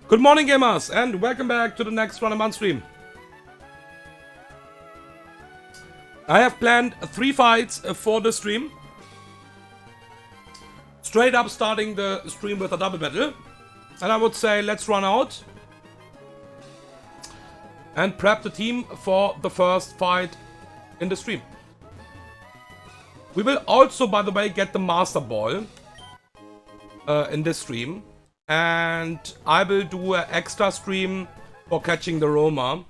Good morning, gamers, and welcome back to the next Run a Month stream. I have planned 3 fights for the stream. Straight up starting the stream with a double battle. And I would say let's run out and prep the team for the first fight in the stream. We will also, by the way, get the Master Ball in this stream. And I will do an extra stream for catching the Roma.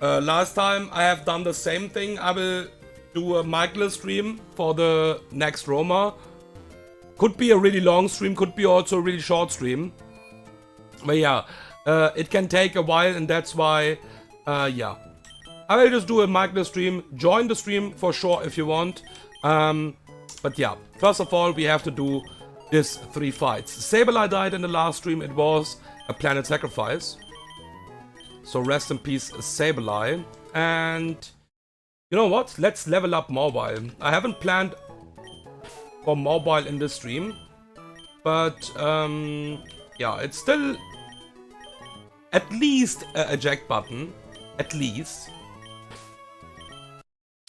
Last time I have done the same thing. I will do a Michael stream for the next Roma. Could be a really long stream, could be also a really short stream. But yeah, it can take a while, and that's why, yeah. I will just do a Michael stream. Join the stream for sure if you want. But yeah, first of all, we have to do this 3 fights. Sableye died in the last stream. It was a planet sacrifice. So rest in peace, Sableye. And you know what? Let's level up mobile. I haven't planned for mobile in this stream, but yeah, it's still at least a eject button, at least.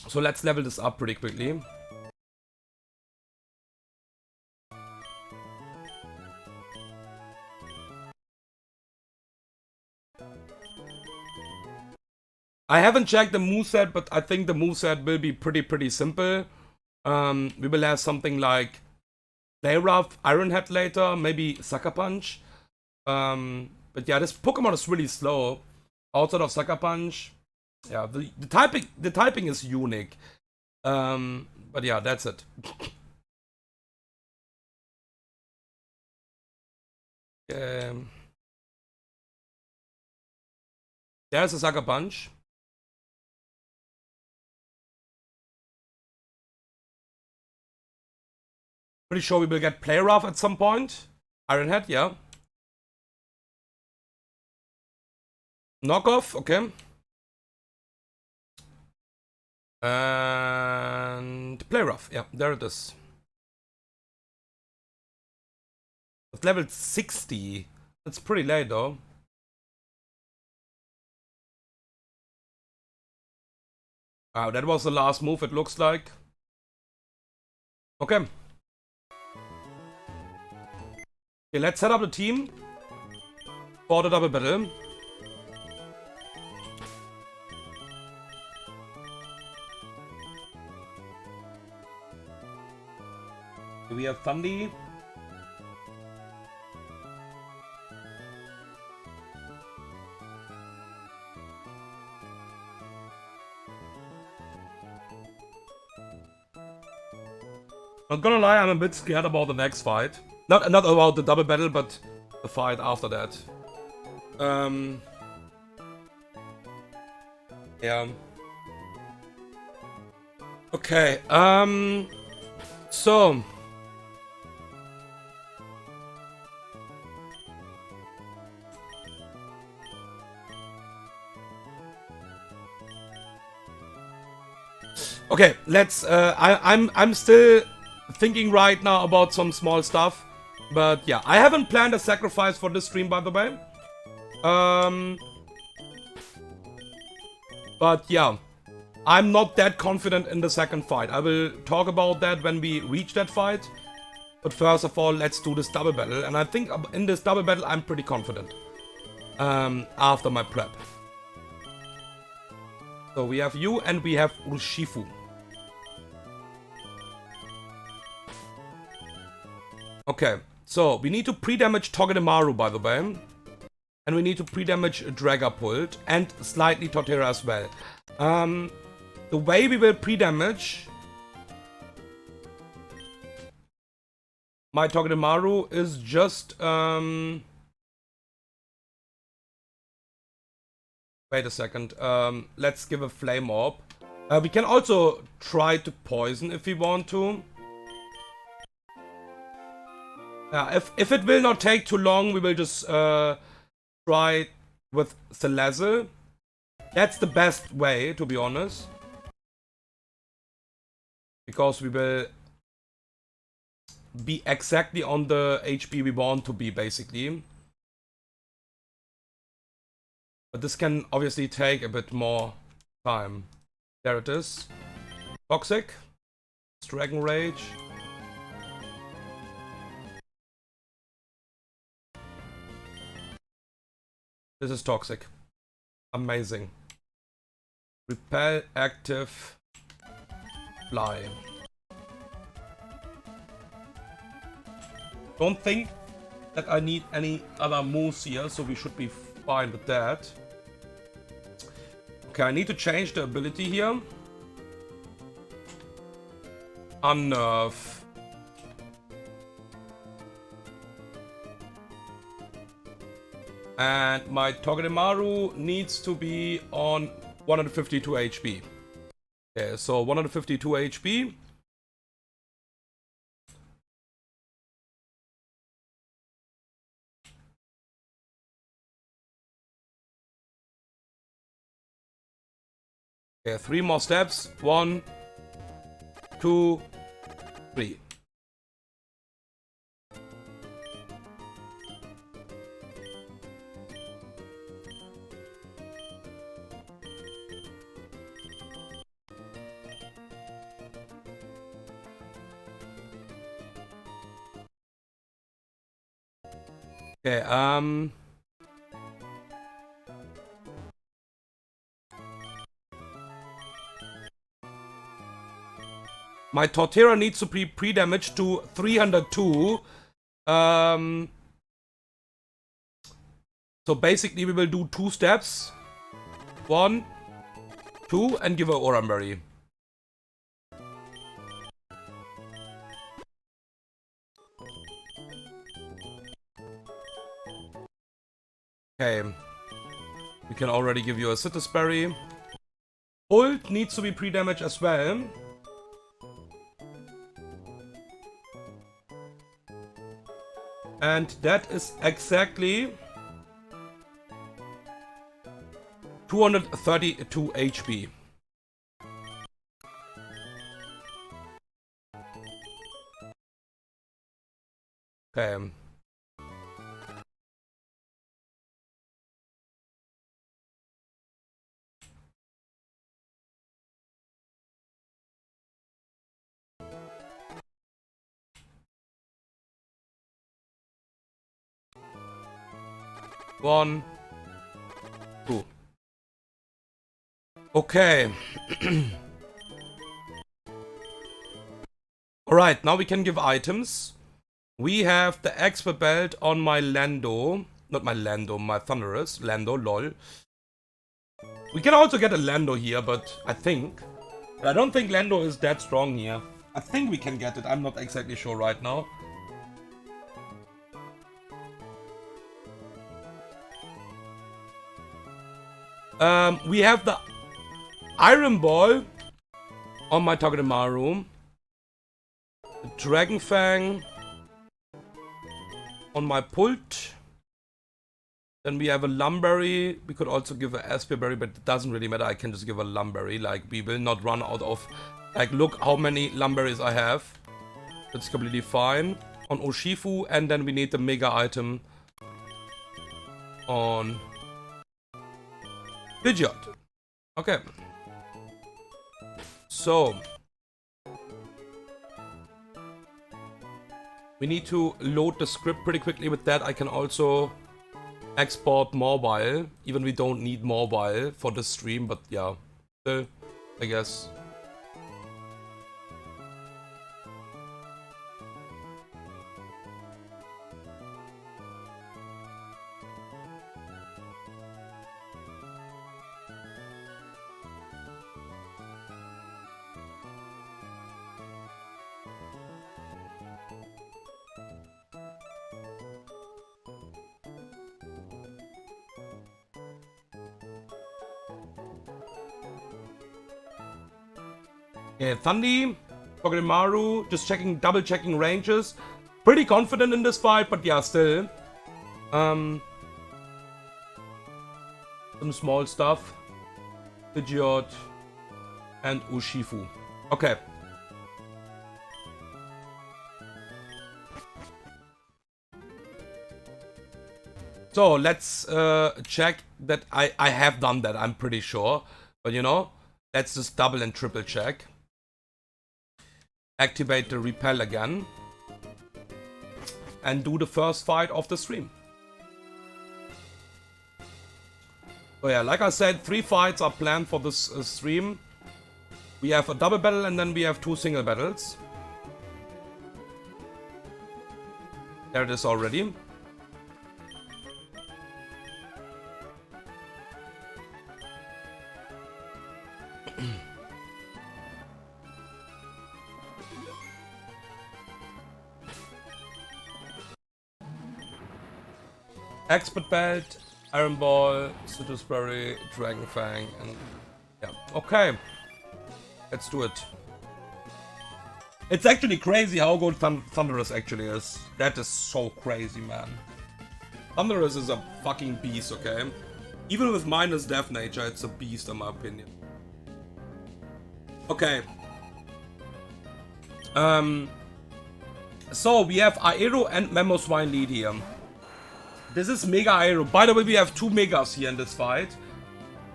So let's level this up pretty quickly. I haven't checked the moveset, but I think the moveset will be pretty simple. We will have something like Play Rough, Iron Head later, maybe Sucker Punch. But yeah, this Pokemon is really slow. Outside of Sucker Punch, yeah, the typing is unique. But yeah, that's it. There's a Sucker Punch. Pretty sure we will get Play Rough at some point. Iron Head, yeah. Knockoff, okay. And Play Rough, yeah, there it is. It's level 60. That's pretty late though. Wow, that was the last move, it looks like. Okay. Okay, let's set up the team for the double battle. We have Thundy. Not gonna lie, I'm a bit scared about the next fight. Not about the double battle, but the fight after that. Yeah. Okay, so okay, let's I'm still thinking right now about some small stuff. But yeah, I haven't planned a sacrifice for this stream, by the way. But yeah, I'm not that confident in the second fight. I will talk about that when we reach that fight. But first of all, let's do this double battle. And I think in this double battle, I'm pretty confident. After my prep. So we have you and we have Urshifu. Okay. So, we need to pre-damage Togedemaru, by the way. And we need to pre-damage Dragapult. And slightly Torterra as well. The way we will pre-damage my Togedemaru is just... wait a second. Let's give a Flame Orb. We can also try to poison if we want to. Yeah, if it will not take too long, we will just try with Salazzle. That's the best way, to be honest. Because we will be exactly on the HP we want to be, basically. But this can obviously take a bit more time. There it is. Toxic. Dragon Rage. This is toxic. Amazing. Repel, active, fly. Don't think that I need any other moves here, so we should be fine with that. Okay, I need to change the ability here. Unnerve. And my Togedemaru needs to be on 152 HP. Okay, so 152 HP. Okay, 3 more steps. 1, 2, 3. Okay, my Torterra needs to be pre-damaged to 302. So basically we will do 2 steps. 1, 2, and give her Oranberry. Okay. We can already give you a Citrus Berry. Ult needs to be pre-damaged as well. And that is exactly 232 HP. Okay. One, 2. Okay. Alright, now we can give items. We have the expert belt on my Lando. Not my Lando, my Thunderous. Lando, lol. We can also get a Lando here, but I don't think Lando is that strong here. I think we can get it. I'm not exactly sure right now. We have the Iron Ball on my Togedemaru. The Dragon Fang on my Pult. Then we have a Lumberry. We could also give a Aspberry, but it doesn't really matter. I can just give a Lumberry. Like, we will not run out of... Like, look how many Lumberries I have. That's completely fine. On Urshifu, and then we need the Mega item on Pidgeot. Okay. So we need to load the script pretty quickly. With that, I can also export mobile. Even we don't need mobile for the stream, but yeah, still, I guess. Yeah, Thundi, Togedemaru, just double checking ranges. Pretty confident in this fight, but yeah, still. Some small stuff. Pidgeot and Urshifu. Okay. So let's check that I have done that, I'm pretty sure. But you know, let's just double and triple check. Activate the repel again. And do the first fight of the stream. So yeah, like I said, 3 fights are planned for this stream. We have a double battle and then we have 2 single battles. There it is already. Expert Belt, Iron Ball, Citrus Berry, Dragon Fang, and yeah, okay. Let's do it. It's actually crazy how good Thundurus actually is. That is so crazy, man. Thundurus is a fucking beast, okay? Even with minus Death Nature, it's a beast in my opinion. Okay. So we have Aero and Mamoswine lead here. This is Mega Aero. By the way, we have 2 Megas here in this fight.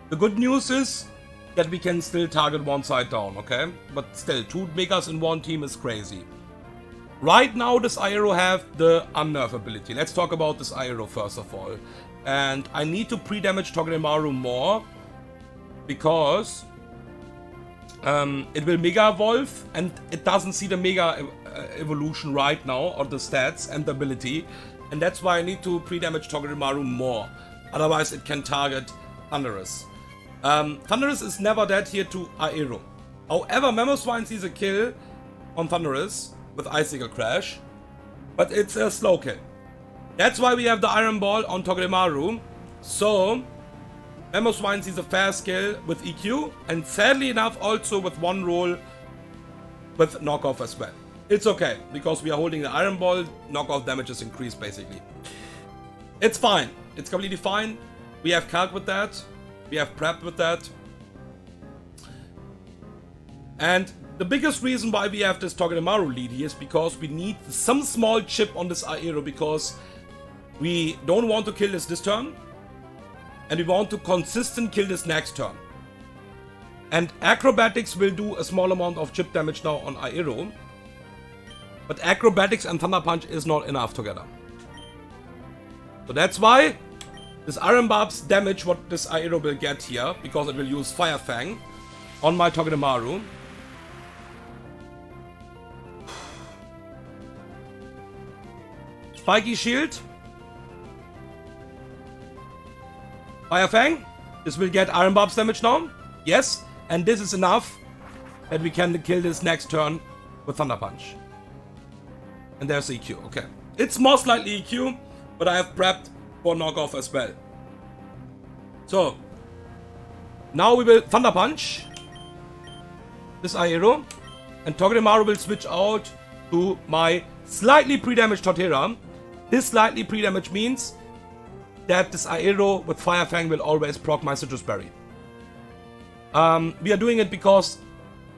The good news is that we can still target one side down, okay? But still, 2 Megas in one team is crazy. Right now, this Aero have the Unnerve ability. Let's talk about this Aero first of all. And I need to pre-damage Togedemaru more because it will Mega Evolve and it doesn't see the Mega evolution right now, or the stats and the ability. And that's why I need to pre-damage Togedemaru more. Otherwise it can target Thundurus. Thundurus is never dead here to Aero. However, Mamoswine sees a kill on Thundurus with Icicle Crash. But it's a slow kill. That's why we have the Iron Ball on Togedemaru. So, Mamoswine sees a fast kill with EQ. And sadly enough also with 1 roll with knockoff as well. It's okay, because we are holding the Iron Ball, knockoff damage is increased basically. It's fine. It's completely fine. We have calc with that. We have prep with that. And the biggest reason why we have this Togedemaru lead here is because we need some small chip on this Aero, because we don't want to kill this turn. And we want to consistent kill this next turn. And Acrobatics will do a small amount of chip damage now on Aero. But Acrobatics and Thunder Punch is not enough together. So that's why this Iron Barbs damage what this Aero will get here, because it will use Fire Fang on my Togedemaru. Spiky Shield. Fire Fang. This will get Iron Barbs damage now. Yes. And this is enough that we can kill this next turn with Thunder Punch. And there's EQ, okay. It's most likely EQ, but I have prepped for knockoff as well. So, now we will Thunder Punch this Aero, and Togedemaru will switch out to my slightly pre-damaged Torterra. This slightly pre-damage means that this Aero with Fire Fang will always proc my Citrus Berry. We are doing it because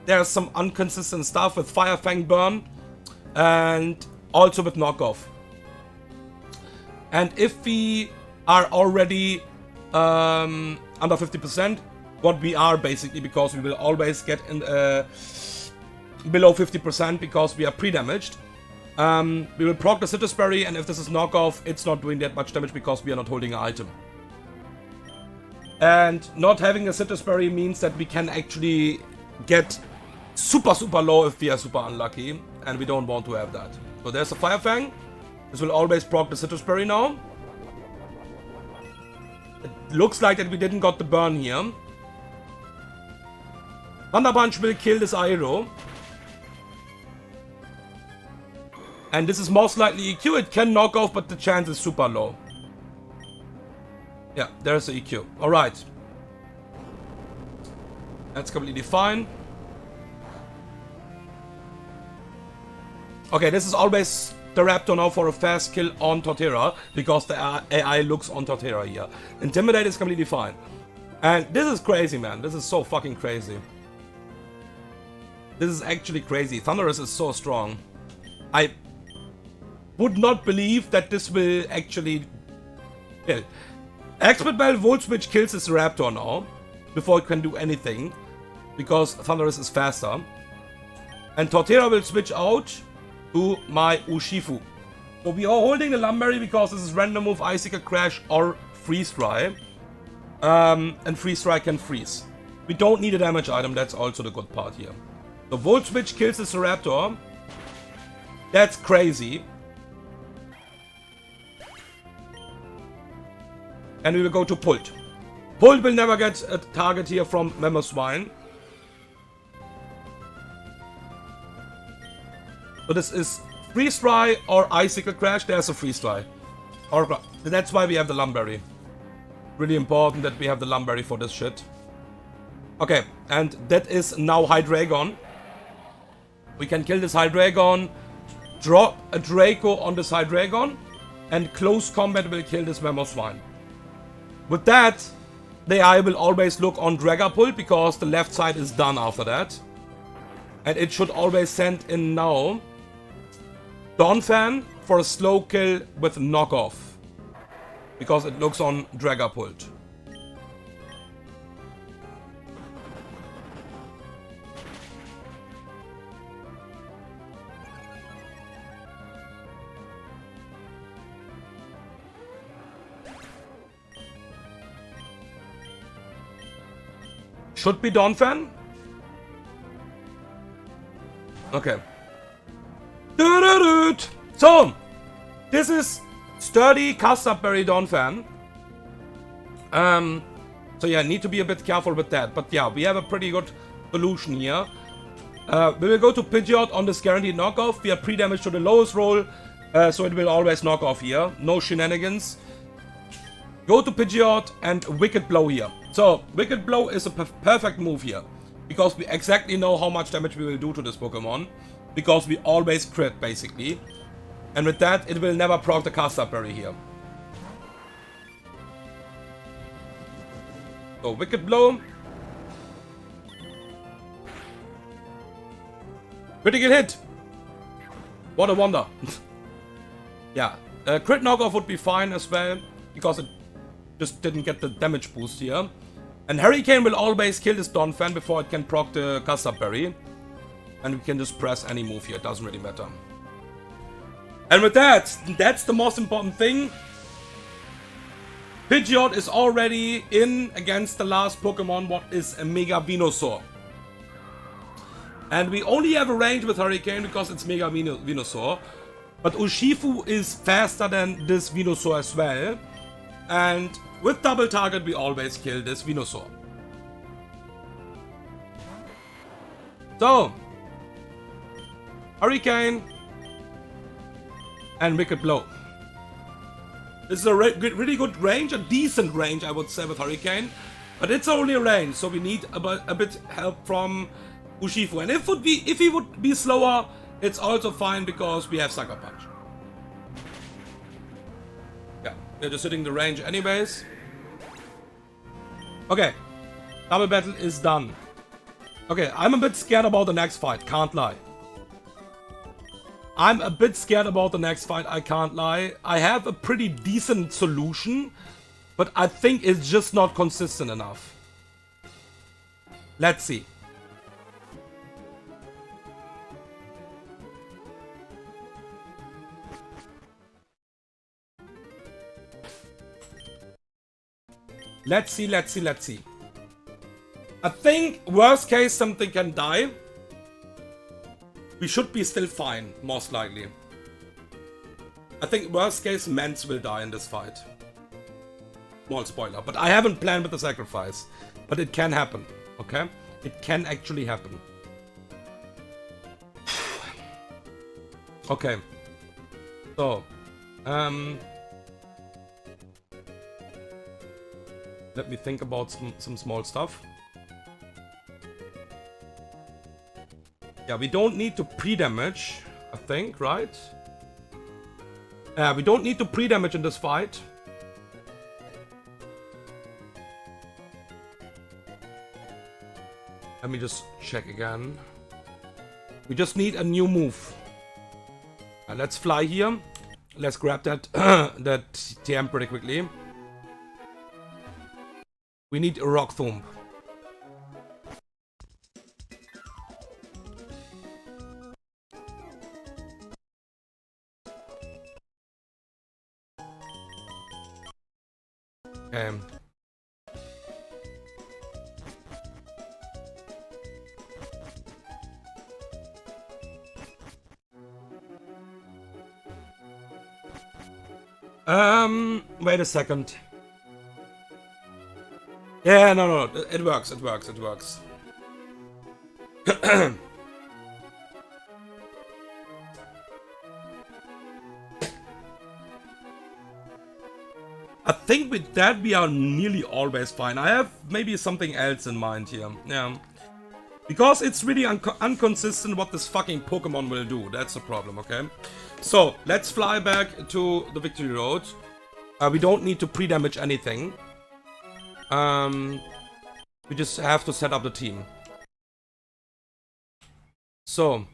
there's some inconsistent stuff with Fire Fang burn and also with knockoff. And if we are already under 50%, what we are basically, because we will always get in below 50% because we are pre-damaged, we will proc the Citrus Berry, and if this is knockoff, it's not doing that much damage because we are not holding an item. And not having a Citrus Berry means that we can actually get super low if we are super unlucky, and we don't want to have that. So there's a Fire Fang. This will always proc the Citrus Berry now. It looks like that we didn't got the burn here. Thunder Punch will kill this Aero. And this is most likely EQ. It can knock off, but the chance is super low. Yeah, there's the EQ. Alright. That's completely fine. Okay, this is always the Raptor now for a fast kill on Torterra, because the AI looks on Torterra here. Intimidate is completely fine. And this is crazy, man. This is so fucking crazy. This is actually crazy. Thundurus is so strong. I would not believe that this will actually Kill. Expert Bell Volt Switch kills this Raptor now. Before it can do anything. Because Thundurus is faster. And Torterra will switch out to my Urshifu. So we are holding the Lumberry because this is random move, Icicle Crash or Freeze Dry. And Freeze Dry can freeze. We don't need a damage item, that's also the good part here. The Volt Switch kills this Raptor. That's crazy. And we will go to Pult. Pult will never get a target here from Mamoswine. So this is Freeze Dry or Icicle Crash. There's a Freeze Dry. Or that's why we have the Lumberry. Really important that we have the Lumberry for this shit. Okay, and that is now Hydreigon. We can kill this Hydreigon, drop a Draco on this Hydreigon, and close combat will kill this Mamoswine. With that, the eye will always look on Dragapult because the left side is done after that. And it should always send in now Donphan for a slow kill with knockoff. Because it looks on Dragapult. Should be Donphan. Okay. So, this is sturdy Custardberry Donphan. So yeah, need to be a bit careful with that. But yeah, we have a pretty good solution here. We will go to Pidgeot on this guaranteed knockoff. We have pre-damage to the lowest roll, so it will always knock off here. No shenanigans. Go to Pidgeot and Wicked Blow here. So, Wicked Blow is a perfect move here. Because we exactly know how much damage we will do to this Pokemon. Because we always crit, basically. And with that, it will never proc the Custardberry here. So, Wicked Blow. Critical hit! What a wonder. Yeah, crit knockoff would be fine as well. Because it just didn't get the damage boost here. And Hurricane will always kill this Donphan before it can proc the Custardberry. And we can just press any move here, it doesn't really matter. And with that, that's the most important thing. Pidgeot is already in against the last Pokemon, what is a Mega Venusaur. And we only have a range with Hurricane because it's Mega Venusaur. But Urshifu is faster than this Venusaur as well. And with double target, we always kill this Venusaur. So, Hurricane and Wicked Blow. This is a really good range, a decent range, I would say, with Hurricane. But it's only a range, so we need a bit help from Urshifu. And if he would be slower, it's also fine because we have Sucker Punch. Yeah, we're just hitting the range anyways. Okay, double battle is done. Okay, I'm a bit scared about the next fight, can't lie. I'm a bit scared about the next fight, I can't lie. I have a pretty decent solution, but I think it's just not consistent enough. Let's see. Let's see. I think worst case something can die. We should be still fine, most likely. I think worst case Mance will die in this fight. Small spoiler, but I haven't planned with the sacrifice. But it can happen, okay? It can actually happen. Okay. So, let me think about some small stuff. Yeah, we don't need to pre-damage, I think, right? Yeah, we don't need to pre-damage in this fight. Let me just check again. We just need a new move. Let's fly here. Let's grab that that TM pretty quickly. We need a Rock Thump. Okay. Wait a second. Yeah, no, it works, it works, it works. I think with that we are nearly always fine. I have maybe something else in mind here. Yeah. Because it's really inconsistent what this fucking Pokemon will do. That's the problem, okay? So, let's fly back to the Victory Road. We don't need to pre-damage anything. We just have to set up the team. So.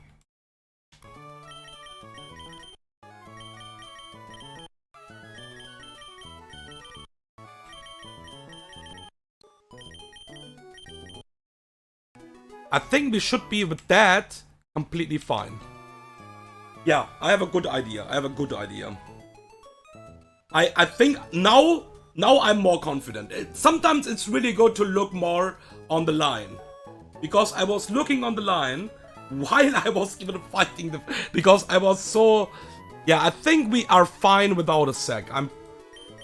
I think we should be with that completely fine. Yeah, I have a good idea. I think now I'm more confident. Sometimes it's really good to look more on the line. Because I was looking on the line while I was even fighting the... Because I was so... Yeah, I think we are fine without a sack.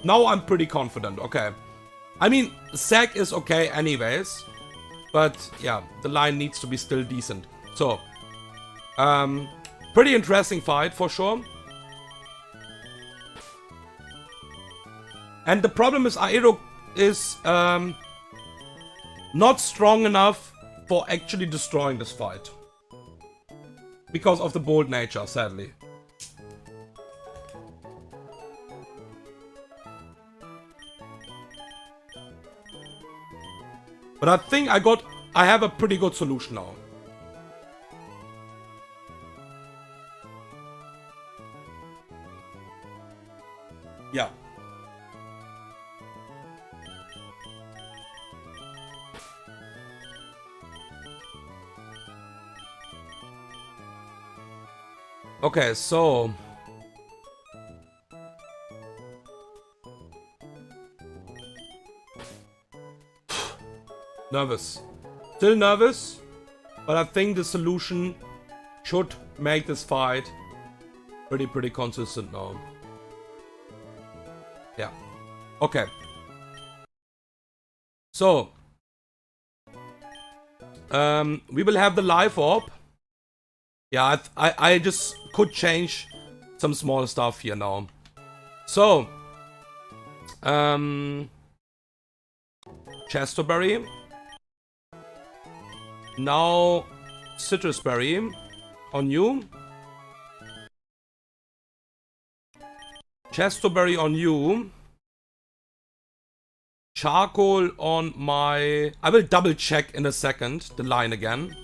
Now I'm pretty confident, okay. I mean, sack is okay anyways. But, yeah, the line needs to be still decent. So, pretty interesting fight, for sure. And the problem is, Aero is not strong enough for actually destroying this fight. Because of the bold nature, sadly. But I think I have a pretty good solution now. Yeah. Okay, so... Nervous. Still nervous, but I think the solution should make this fight pretty consistent now. Yeah. Okay. So. We will have the life orb. Yeah, I just could change some small stuff here now. So. Chesterberry. Now, Citrus Berry on you. Chesterberry on you. Charcoal on my... I will double check in a second the line again.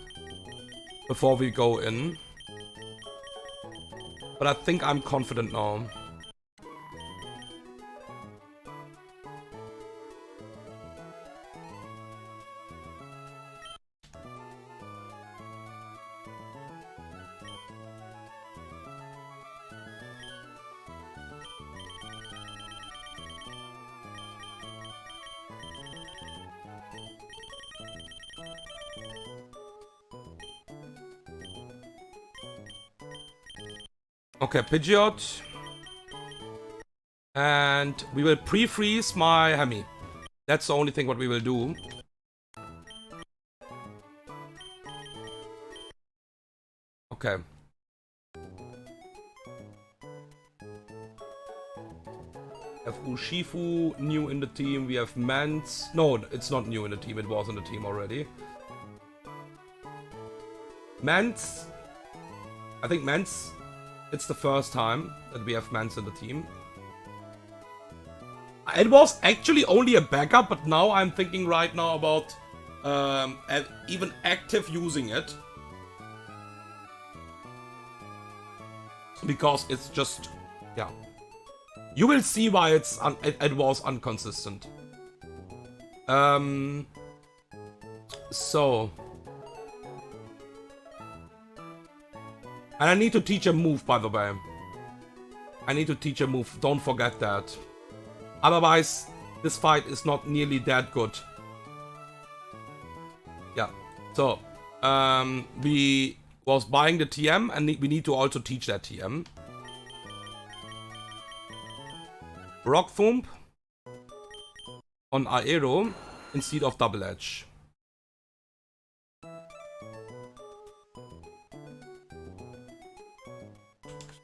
Before we go in. But I think I'm confident now. Okay, Pidgeot. And we will pre-freeze my Hemi. That's the only thing what we will do. Okay. We have Urshifu new in the team. We have Mance. No, it's not new in the team. It was in the team already. Mance. I think Mance. It's the first time that we have Mance in the team. It was actually only a backup, but now I'm thinking right now about even active using it. Because it's just, yeah. You will see why it was inconsistent. So. And I need to teach a move, by the way. I need to teach a move. Don't forget that. Otherwise, this fight is not nearly that good. Yeah. So, we was buying the TM, and we need to also teach that TM. Rock Thump on Aero instead of Double Edge.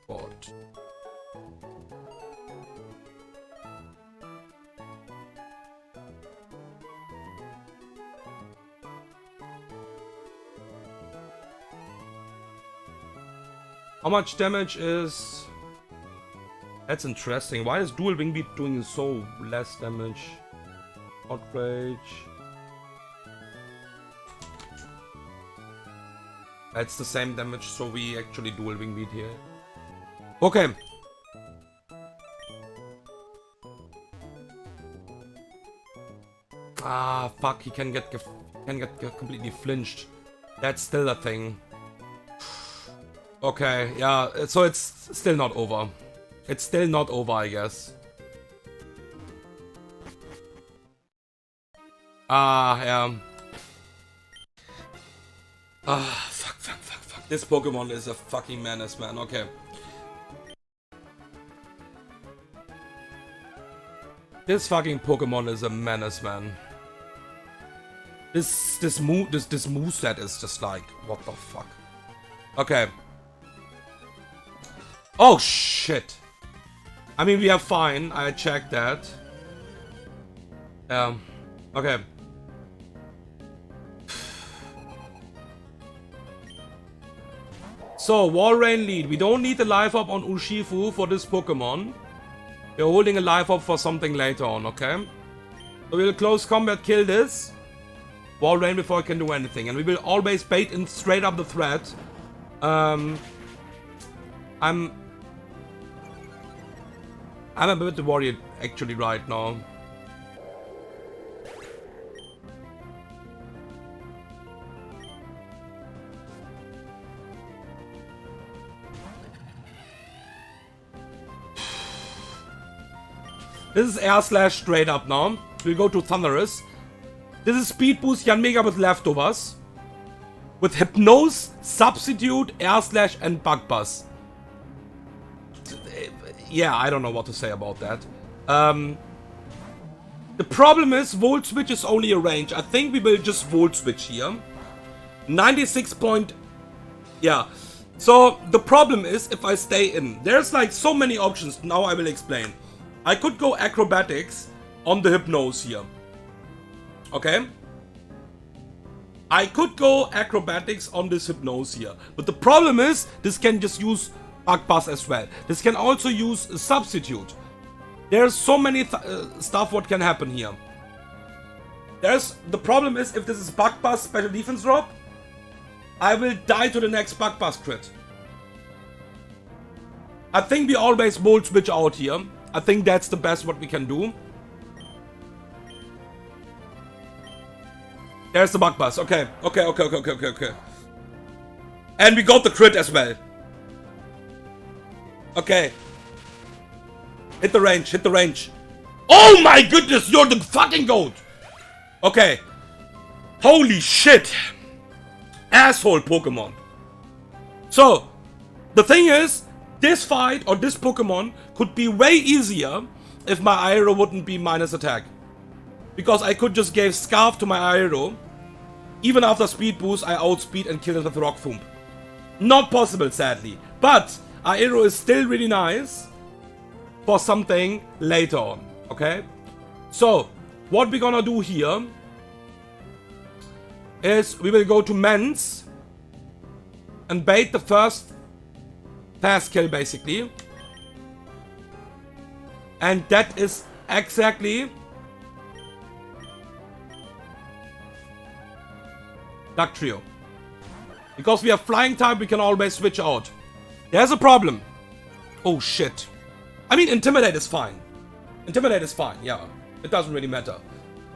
Sport. How much damage is... That's interesting. Why is Dual Wing Beat doing so less damage? Outrage. That's the same damage, so we actually Dual Wing Beat here. Okay. Ah, fuck, he can get completely flinched. That's still a thing. Okay, yeah, so it's still not over. It's still not over, I guess. Ah, yeah. Ah, fuck. This Pokemon is a fucking menace, man. Okay. This fucking Pokemon is a menace, man. This moveset is just like, what the fuck? Okay. Oh shit. I mean, we are fine. I checked that. Okay. So, Wall Rain lead. We don't need the life up on Urshifu for this Pokemon. We're holding a life up for something later on, okay? So we will close combat kill this Wall Rain before it can do anything. And we will always bait in straight up the threat. I'm a bit worried actually right now. This is air slash straight up now. We'll go to Thunderous. This is speed boost Yanmega with leftovers. With Hypnose, Substitute, air slash and Bug Buzz. Yeah, I don't know what to say about that. The problem is Volt Switch is only a range. I think we will just Volt Switch here. 96 point... Yeah. So the problem is if I stay in. There's like so many options. Now I will explain. I could go Acrobatics on the Hypnose here. Okay? I could go Acrobatics on this Hypnose here. But the problem is this can just use Bug Buzz as well. This can also use a Substitute. There's so many stuff what can happen here. The problem is if this is Bug Buzz special defense drop, I will die to the next Bug Buzz crit. I think we always Volt Switch out here. I think that's the best what we can do. There's the Bug Buzz. Okay. And we got the crit as well. Okay. Hit the range. Oh my goodness, you're the fucking goat. Okay. Holy shit. Asshole Pokemon. So, the thing is, this fight or this Pokemon could be way easier if my Aero wouldn't be minus attack. Because I could just give Scarf to my Aero. Even after speed boost, I outspeed and kill it with Rock Thump. Not possible, sadly. But Aero is still really nice for something later on. Okay? So, what we're gonna do here is we will go to Mens and bait the first fast kill basically. And that is exactly Duck Trio. Because we have flying type, we can always switch out. There's a problem. Oh shit. I mean, Intimidate is fine. Yeah. It doesn't really matter.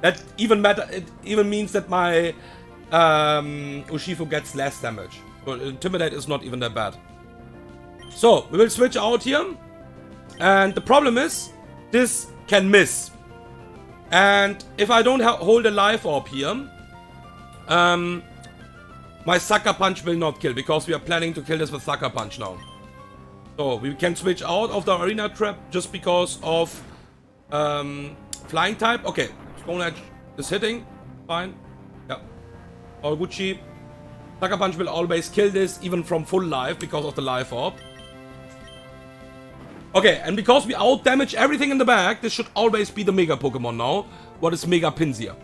That even matter. It even means that my Urshifu gets less damage. So Intimidate is not even that bad. So we will switch out here, and the problem is this can miss. And if I don't hold a life orb here, my Sucker Punch will not kill, because we are planning to kill this with Sucker Punch now. So we can switch out of the Arena Trap just because of Flying type. Okay, Stone Edge is hitting. Fine. Yeah. All Gucci. Sucker Punch will always kill this, even from full life, because of the life orb. Okay, and because we out-damage everything in the back, this should always be the Mega Pokemon now. What is Mega Pinsir?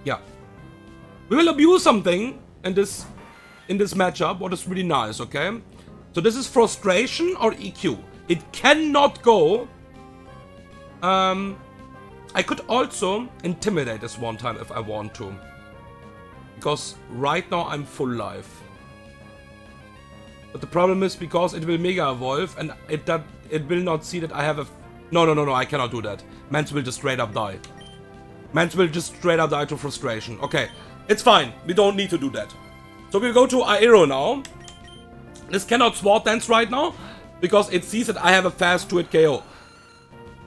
Yeah. We will abuse something in this matchup, what is really nice, okay? So this is Frustration or EQ. It cannot go. I could also Intimidate this one time if I want to. Because right now I'm full life. But the problem is because it will Mega Evolve and it will not see that I have a... No, I cannot do that. Mance will just straight up die. Mance will just straight up die to Frustration. Okay, it's fine. We don't need to do that. So we'll go to Aero now. This cannot Sword Dance right now, because it sees that I have a fast 2-hit KO.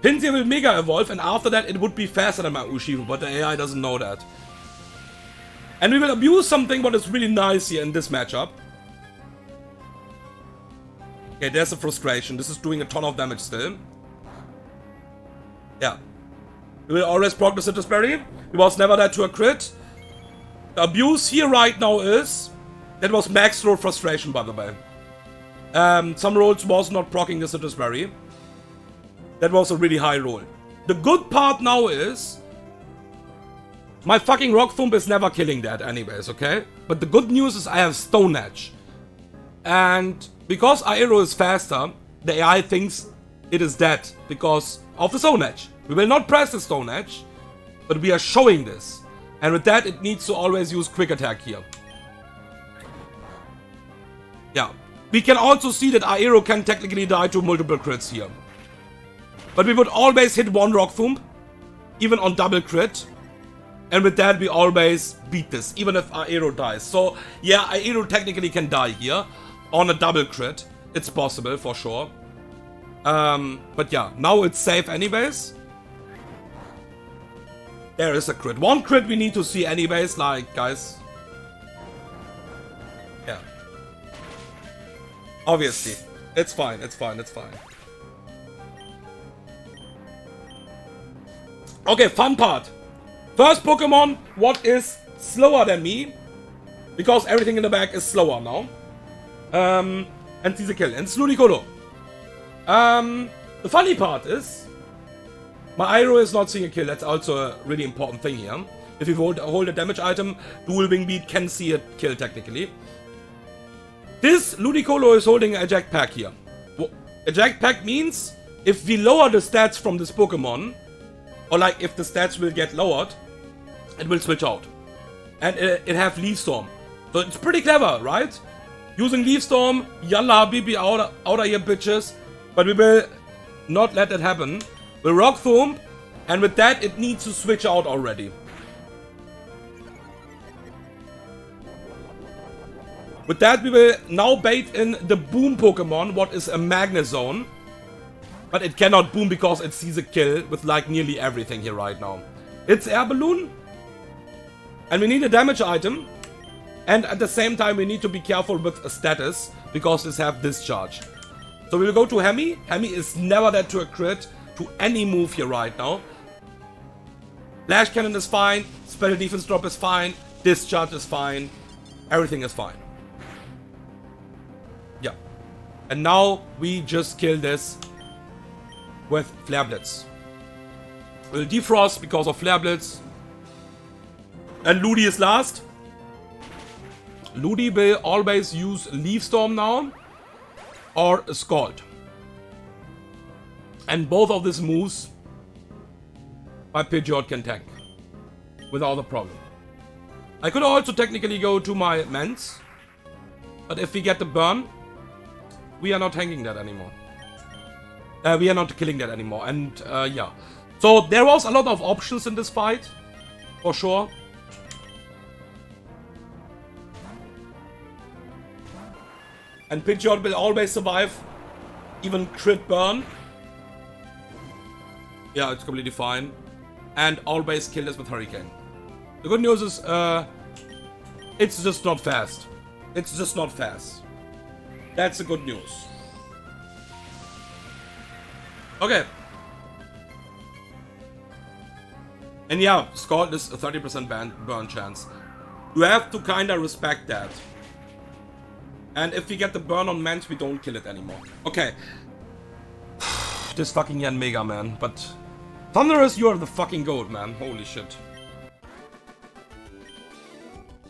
Pinsir will Mega Evolve, and after that it would be faster than my Urshifu, but the AI doesn't know that. And we will abuse something what is really nice here in this matchup. Okay, there's a Frustration. This is doing a ton of damage still. Yeah. We will always proc the Citrus Berry. It was never that to a crit. The abuse here right now is... That was max roll Frustration, by the way. Some rolls was not proccing the Citrus Berry. That was a really high roll. The good part now is... My fucking Rock Thump is never killing that anyways, okay? But the good news is I have Stone Edge. And because Aero is faster, the AI thinks it is dead because of the Stone Edge. We will not press the Stone Edge, but we are showing this. And with that, it needs to always use Quick Attack here. Yeah. We can also see that Aero can technically die to multiple crits here. But we would always hit one Rock Thump, even on double crit. And with that, we always beat this, even if Aero dies. So, yeah, Aero technically can die here on a double crit. It's possible, for sure. But yeah, now it's safe anyways. There is a crit. One crit we need to see anyways, like, guys. Yeah. Obviously. It's fine, it's fine, it's fine. Okay, fun part. First Pokemon, what is slower than me? Because everything in the back is slower now. And sees a kill. And it's Ludicolo. The funny part is... My Aero is not seeing a kill. That's also a really important thing here. If you hold a damage item, Dual Wing Beat can see a kill technically. This Ludicolo is holding a Eject Pack here. Eject Pack means if we lower the stats from this Pokemon, or like if the stats will get lowered, it will switch out. And it have Leaf Storm. So it's pretty clever, right? Using Leaf Storm, yalla BB out of here bitches. But we will not let that happen. We'll Rock Thump, and with that it needs to switch out already. With that we will now bait in the Boom Pokemon, what is a Magnezone. But it cannot boom because it sees a kill with like nearly everything here right now. It's Air Balloon. And we need a damage item. And at the same time we need to be careful with a status, because this have Discharge. So we will go to Hemi. Hemi is never that to a crit to any move here right now. Flash Cannon is fine. Special Defense Drop is fine. Discharge is fine. Everything is fine. Yeah. And now we just kill this with Flare Blitz. We'll defrost because of Flare Blitz. And Ludi is last. Ludi will always use Leaf Storm now. Or Scald. And both of these moves my Pidgeot can tank. Without a problem. I could also technically go to my Mance. But if we get the burn, we are not tanking that anymore. We are not killing that anymore, and yeah. So there was a lot of options in this fight, for sure. And Pidgeot will always survive, even crit burn. Yeah, it's completely fine. And always kill us with Hurricane. The good news is, it's just not fast. It's just not fast. That's the good news. Okay. And yeah, Scald is a 30% burn chance. You have to kinda respect that. And if we get the burn on Mant, we don't kill it anymore. Okay. This fucking Yanmega, man. But Thunderous, you are the fucking goat, man. Holy shit.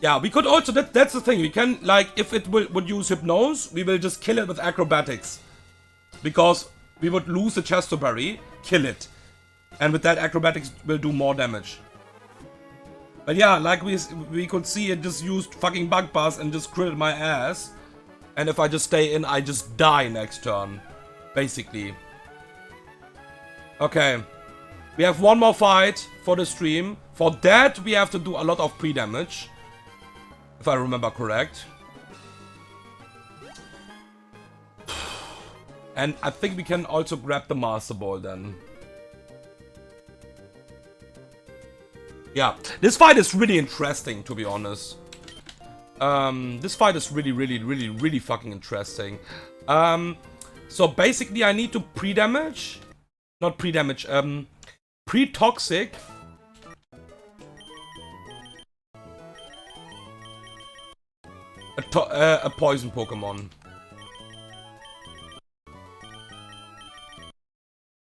Yeah, we could also, that's the thing. We can, like, if it would use Hypnose, we will just kill it with Acrobatics. Because we would lose the Chestoberry, kill it. And with that, Acrobatics will do more damage. But yeah, like we could see, it just used fucking Bug Buzz and just critted my ass. And if I just stay in, I just die next turn. Basically. Okay. We have one more fight for the stream. For that, we have to do a lot of pre-damage. If I remember correct. And I think we can also grab the Master Ball then. Yeah, this fight is really interesting, to be honest. This fight is really fucking interesting. So basically I need to pre-damage. Not pre-damage, pre-toxic. A poison Pokemon.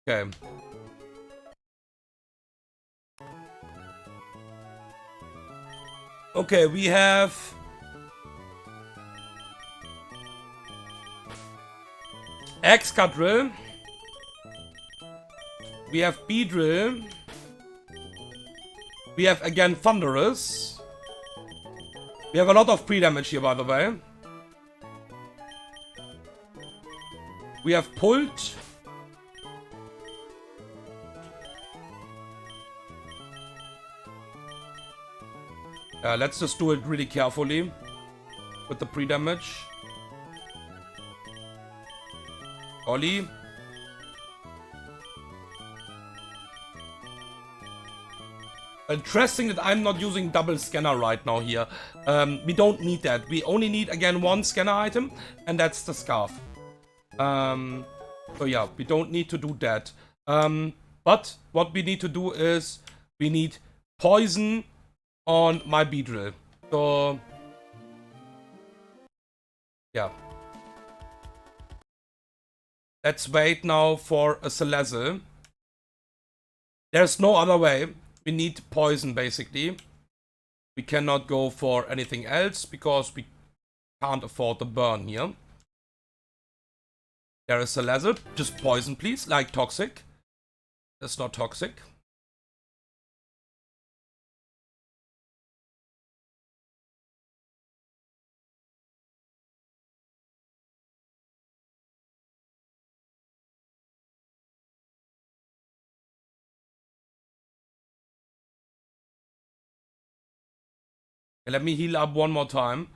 Okay. Okay, we have Excadrill. We have Beedrill. We have again Thunderous. We have a lot of pre-damage here, by the way. We have Pult. Let's just do it really carefully with the pre-damage. Ollie. Interesting that I'm not using double scanner right now here. We don't need that. We only need, again, one scanner item, and that's the Scarf. So yeah, we don't need to do that. But what we need to do is we need Poison on my Beedrill. So yeah. Let's wait now for a Salazzle. There's no other way. We need poison, basically. We cannot go for anything else because we can't afford the burn here. There is a Salazzle. Just poison, please. Like toxic. That's not toxic. Let me heal up one more time.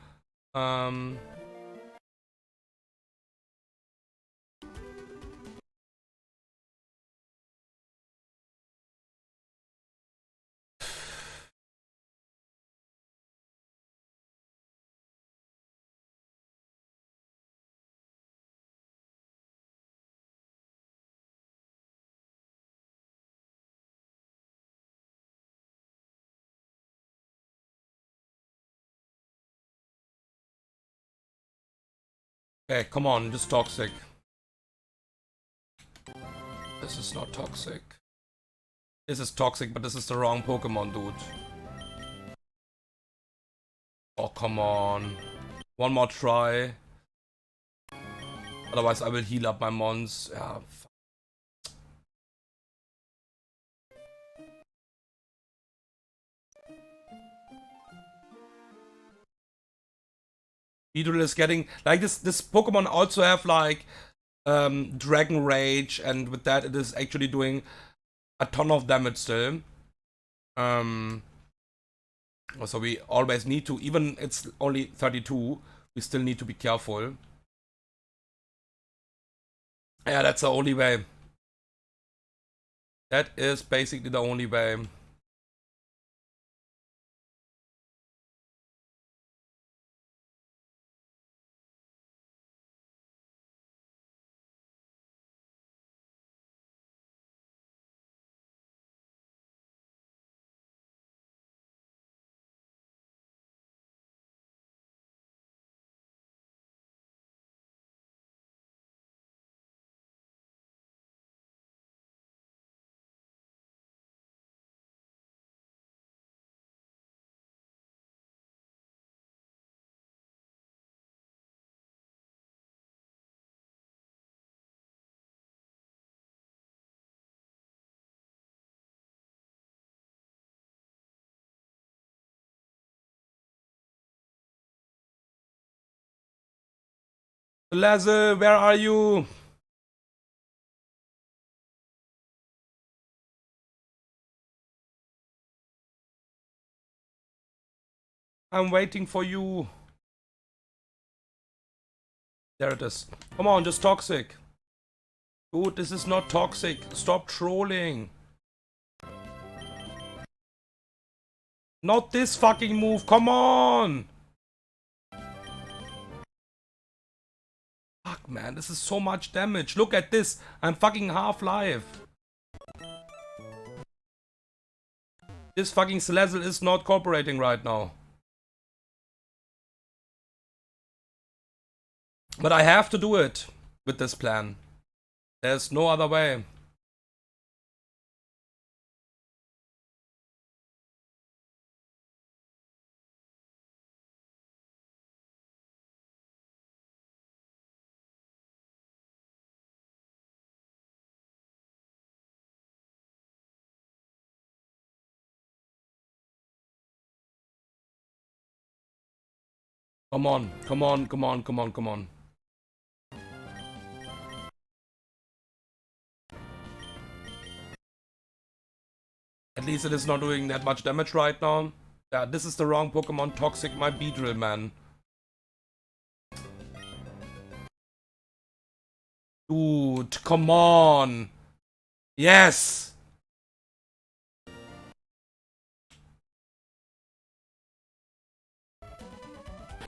Okay, come on, just toxic. This is not toxic. This is toxic, but this is the wrong Pokemon, dude. Oh, come on. One more try. Otherwise, I will heal up my mons. Yeah. Beedrill is getting like this Pokemon also have like Dragon Rage, and with that it is actually doing a ton of damage still. So we always need to, even it's only 32, we still need to be careful. Yeah, that's the only way. That is basically the only way. Lasse, where are you? I'm waiting for you. There it is. Come on, just toxic. Dude, this is not toxic. Stop trolling. Not this fucking move. Come on. Fuck, man. This is so much damage. Look at this. I'm fucking half-life. This fucking Salazzle is not cooperating right now. But I have to do it with this plan. There's no other way. Come on, come on, come on, come on, come on. At least it is not doing that much damage right now. Yeah, this is the wrong Pokemon. Toxic my Beedrill, man. Dude, come on. Yes.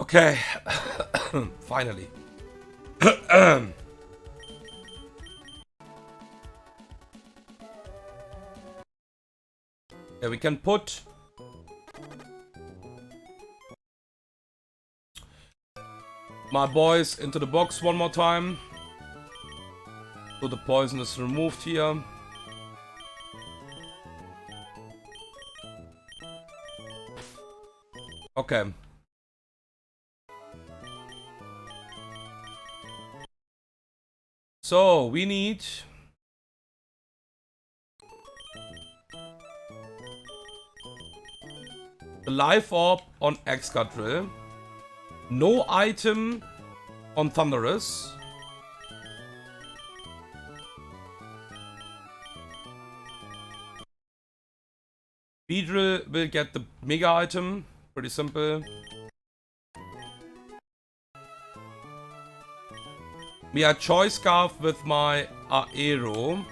Okay. Finally. Yeah, we can put my boys into the box one more time. So the poison is removed here. Okay. So we need the Life Orb on Excadrill. No item on Thunderous. Beedrill will get the Mega item. Pretty simple. We are Choice Scarf with my Aero.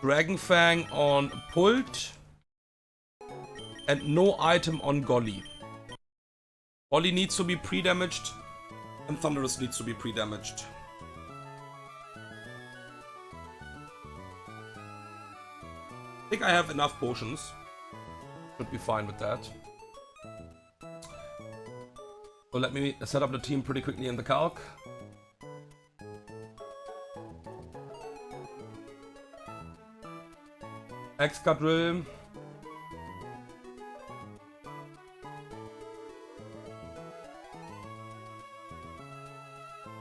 Dragon Fang on Pult. And no item on Golly. Golly needs to be pre-damaged. And Thunderous needs to be pre-damaged. I think I have enough potions. Should be fine with that. So let me set up the team pretty quickly in the calc. Excadrill.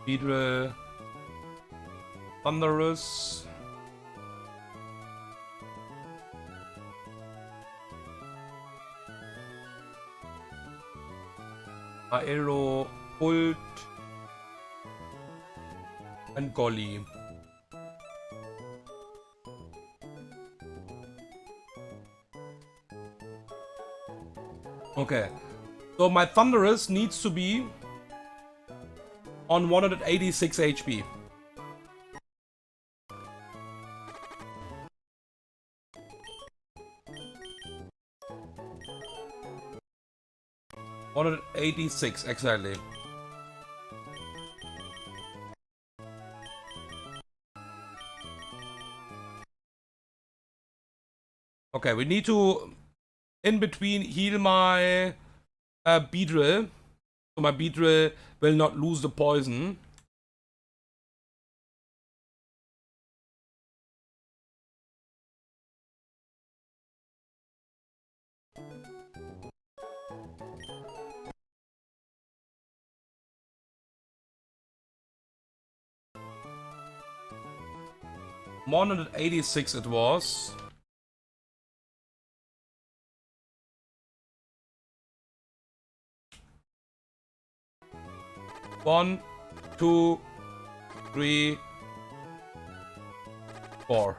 Beedrill. Thunderous. Aero, Ult and Golly. Okay, so my Thunderous needs to be on 186 HP. $186 exactly. Okay, we need to in between heal my Beedrill, so my Beedrill will not lose the poison. $186 it was. One, two, three, four.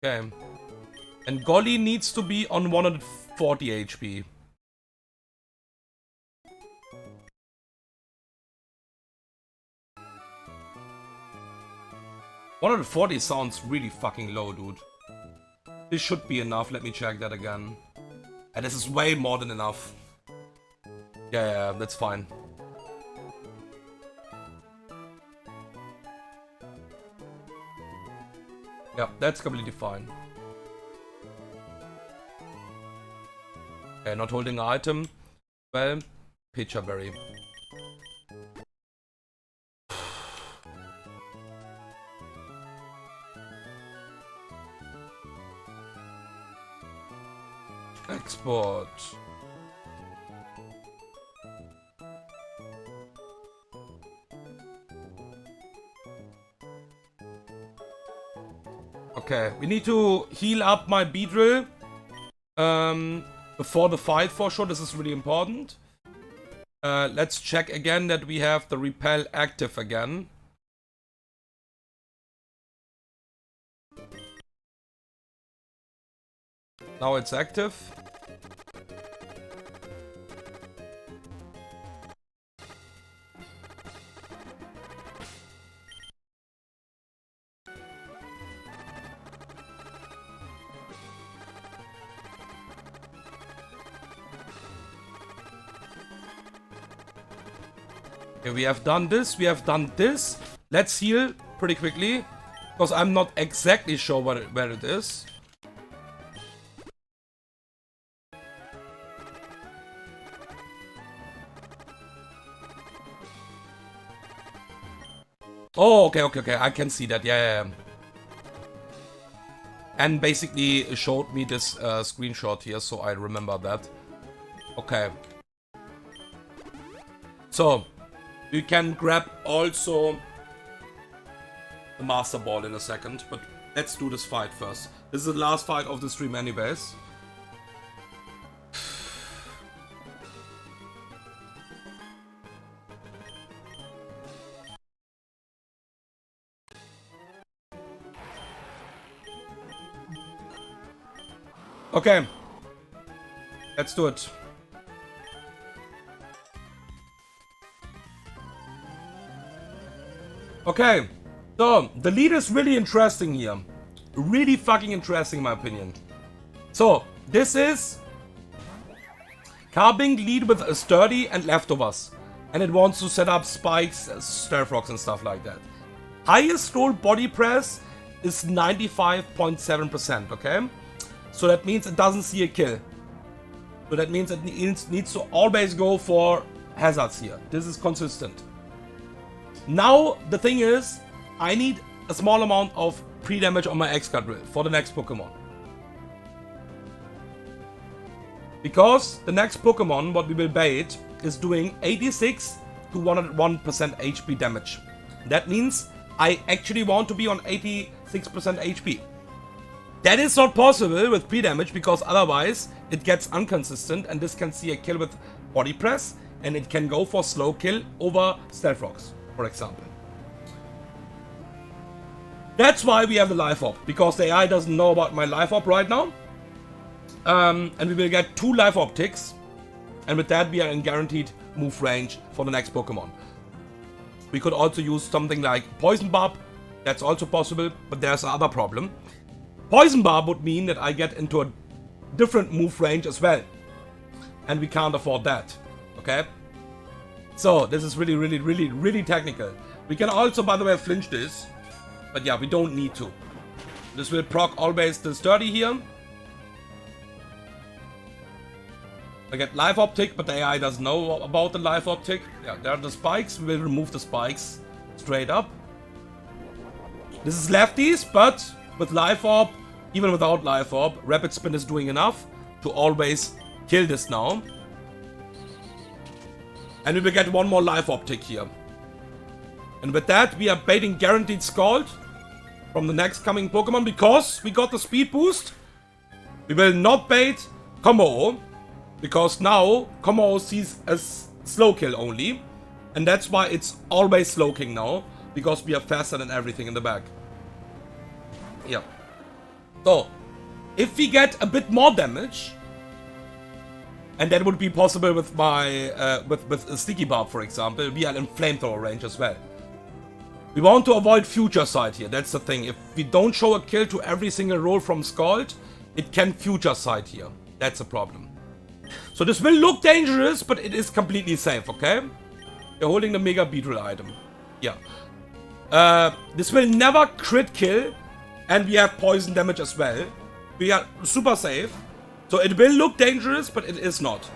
Okay. And Golly needs to be on 140 HP. $140 sounds really fucking low, dude. This should be enough. Let me check that again. And this is way more than enough. Yeah, that's fine. Yeah, that's completely fine. Okay, not holding an item. Well, Pitcher Berry. Export. Okay, we need to heal up my Beedrill before the fight for sure. This is really important. Let's check again that we have the repel active again. Now it's active. Okay, we have done this, we have done this. Let's heal pretty quickly, because I'm not exactly sure where it is. Oh, okay, I can see that, yeah. And basically it showed me this screenshot here, so I remember that. Okay. So, you can grab also the Master Ball in a second, but let's do this fight first. This is the last fight of the stream anyways. Okay, let's do it. Okay, so the lead is really interesting here. Really fucking interesting in my opinion. So, this is Carbink lead with a Sturdy and Leftovers. And it wants to set up spikes, Stir Frogs and stuff like that. Highest roll body press is 95.7%, okay? So that means it doesn't see a kill. So that means it needs to always go for hazards here. This is consistent. Now, the thing is, I need a small amount of pre-damage on my Excadrill for the next Pokemon. Because the next Pokemon, what we will bait, is doing 86 to 101% HP damage. That means I actually want to be on 86% HP. That is not possible with pre-damage because otherwise it gets inconsistent and this can see a kill with body press and it can go for slow kill over stealth rocks, for example. That's why we have the life orb, because the AI doesn't know about my life orb right now. And we will get 2 life orb ticks, and with that we are in guaranteed move range for the next Pokemon. We could also use something like Poison Barb, that's also possible, but there's another problem. Poison Barb would mean that I get into a different move range as well, and we can't afford that, okay? So this is really technical. We can also, by the way, flinch this, but yeah, we don't need to. This will proc always the sturdy here. I get life optic, but the AI doesn't know about the life optic. Yeah, there are the spikes. We will remove the spikes straight up. This is lefties, but with life orb, even without life orb, rapid spin is doing enough to always kill this now. And we will get 1 more life optic here. And with that, we are baiting guaranteed Scald from the next coming Pokemon because we got the speed boost. We will not bait Combo, because now Combo sees a slow kill only, and that's why it's always slow king now, because we are faster than everything in the back. Yeah. So, if we get a bit more damage, and that would be possible with my with a Sticky Barb, for example, we are in flamethrower range as well. We want to avoid future sight here, that's the thing. If we don't show a kill to every single roll from Scald, it can future sight here. That's a problem. So this will look dangerous, but it is completely safe, okay? You're holding the Mega Beedrill item. Yeah. This will never crit kill, and we have poison damage as well. We are super safe. So it will look dangerous, but it is not.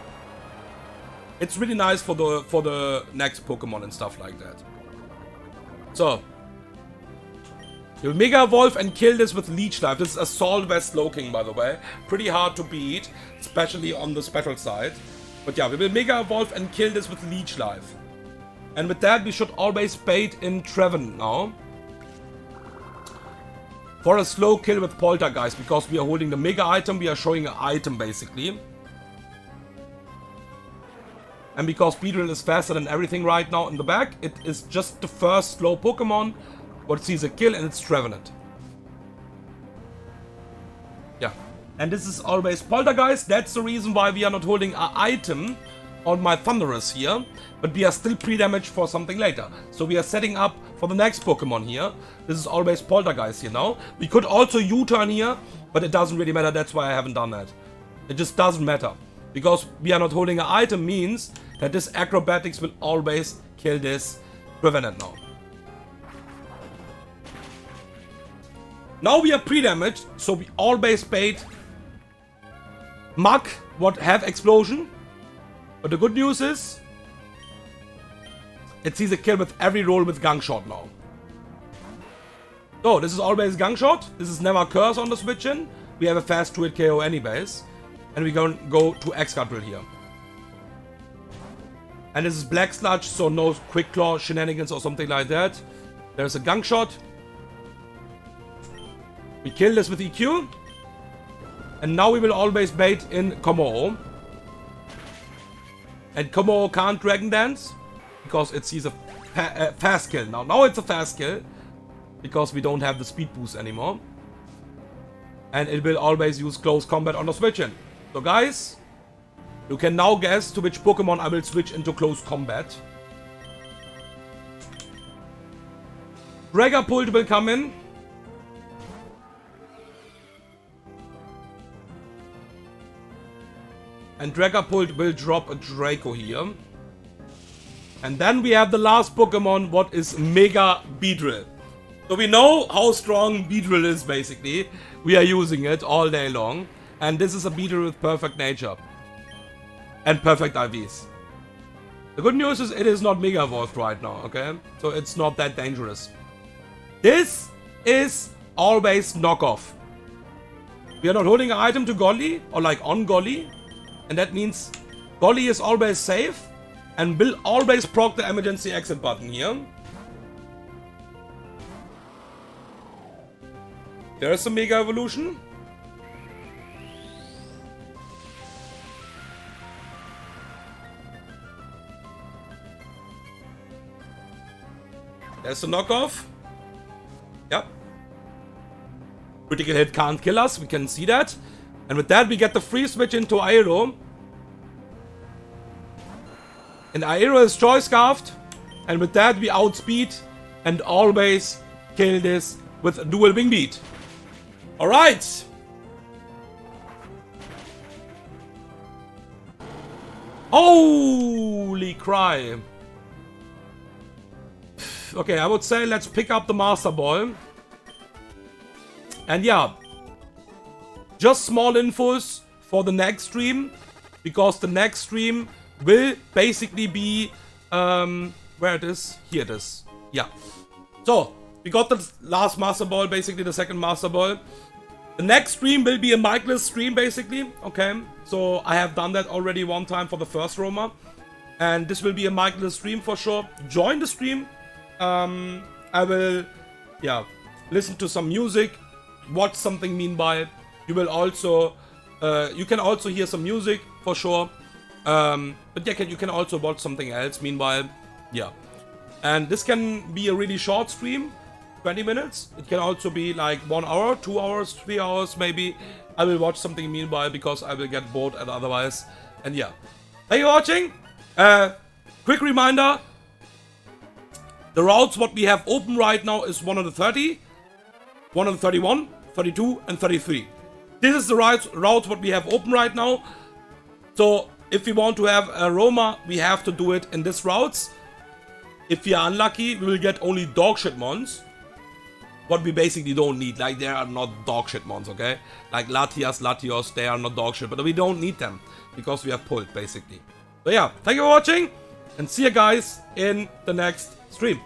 It's really nice for the next Pokemon and stuff like that. So, you'll Mega Evolve and kill this with Leech Life. This is Assault Vest Slowking, by the way. Pretty hard to beat, especially on the special side. But yeah, we will Mega Evolve and kill this with Leech Life. And with that, we should always bait in Treven now. For a slow kill with Poltergeist, because we are holding the Mega item, we are showing an item basically. And because Beedrill is faster than everything right now in the back, it is just the first slow Pokemon what sees a kill, and it's Trevenant. Yeah. And this is always Poltergeist. That's the reason why we are not holding an item on my Thunderous here, but we are still pre-damaged for something later. So we are setting up for the next Pokemon here. This is always Poltergeist here now. We could also U-turn here, but it doesn't really matter. That's why I haven't done that. It just doesn't matter. Because we are not holding an item means that this Acrobatics will always kill this Trevenant now. Now we are pre-damaged, so we always bait Mug, what have Explosion. But the good news is, it sees a kill with every roll with Gunk Shot now. So, this is always Gunk Shot. This is never Curse on the switch in. We have a fast 2-hit KO anyways. And we're going to go to Excadrill here. And this is Black Sludge, so no Quick Claw shenanigans or something like that. There's a Gunk Shot. We kill this with EQ. And now we will always bait in Kommo. And Kommo can't Dragon Dance, because it sees a fast kill now. Now it's a fast kill, because we don't have the speed boost anymore. And it will always use Close Combat on the switch in. So guys, you can now guess to which Pokemon I will switch into Close Combat. Dragapult will come in. And Dragapult will drop a Draco here. And then we have the last Pokemon, what is Mega Beedrill. So we know how strong Beedrill is basically. We are using it all day long. And this is a Beedrill with perfect nature. And perfect IVs. The good news is it is not Mega Evolved right now, okay? So it's not that dangerous. This is always knockoff. We are not holding an item to Golly, or like on Golly. And that means Golly is always safe. and will always proc the emergency exit button here. There's a Mega Evolution. There's a knockoff. Yep. Critical hit can't kill us, we can see that. And with that we get the free switch into Aero. And Aero is Choice Scarfed. And with that we outspeed and always kill this with dual wing beat. Alright. Holy cry. Okay, I would say let's pick up the Master Ball. And yeah, just small infos for the next stream, because the next stream will basically be, where it is? Here it is. Yeah. So, we got the last Master Ball, basically the second Master Ball. The next stream will be a mic-less stream, basically. Okay, so I have done that already one time for the first Roma. And this will be a mic-less stream for sure. Join the stream. I will, yeah, listen to some music, watch something meanwhile. You will also, you can also hear some music for sure. But yeah, you can also watch something else meanwhile. Yeah. And this can be a really short stream, 20 minutes. It can also be like 1 hour, 2 hours, 3 hours maybe. I will watch something meanwhile because I will get bored and otherwise. And yeah. Thank you for watching. Quick reminder. The routes what we have open right now is 130, 131, 32 and 33. This is the route what we have open right now. So if we want to have a Roma, we have to do it in these routes. If we are unlucky, we will get only dogshit mons. What we basically don't need. Like, they are not dogshit mons, okay? Like Latios, they are not dogshit. But we don't need them because we have pulled, basically. So yeah, thank you for watching. And see you guys in the next stream.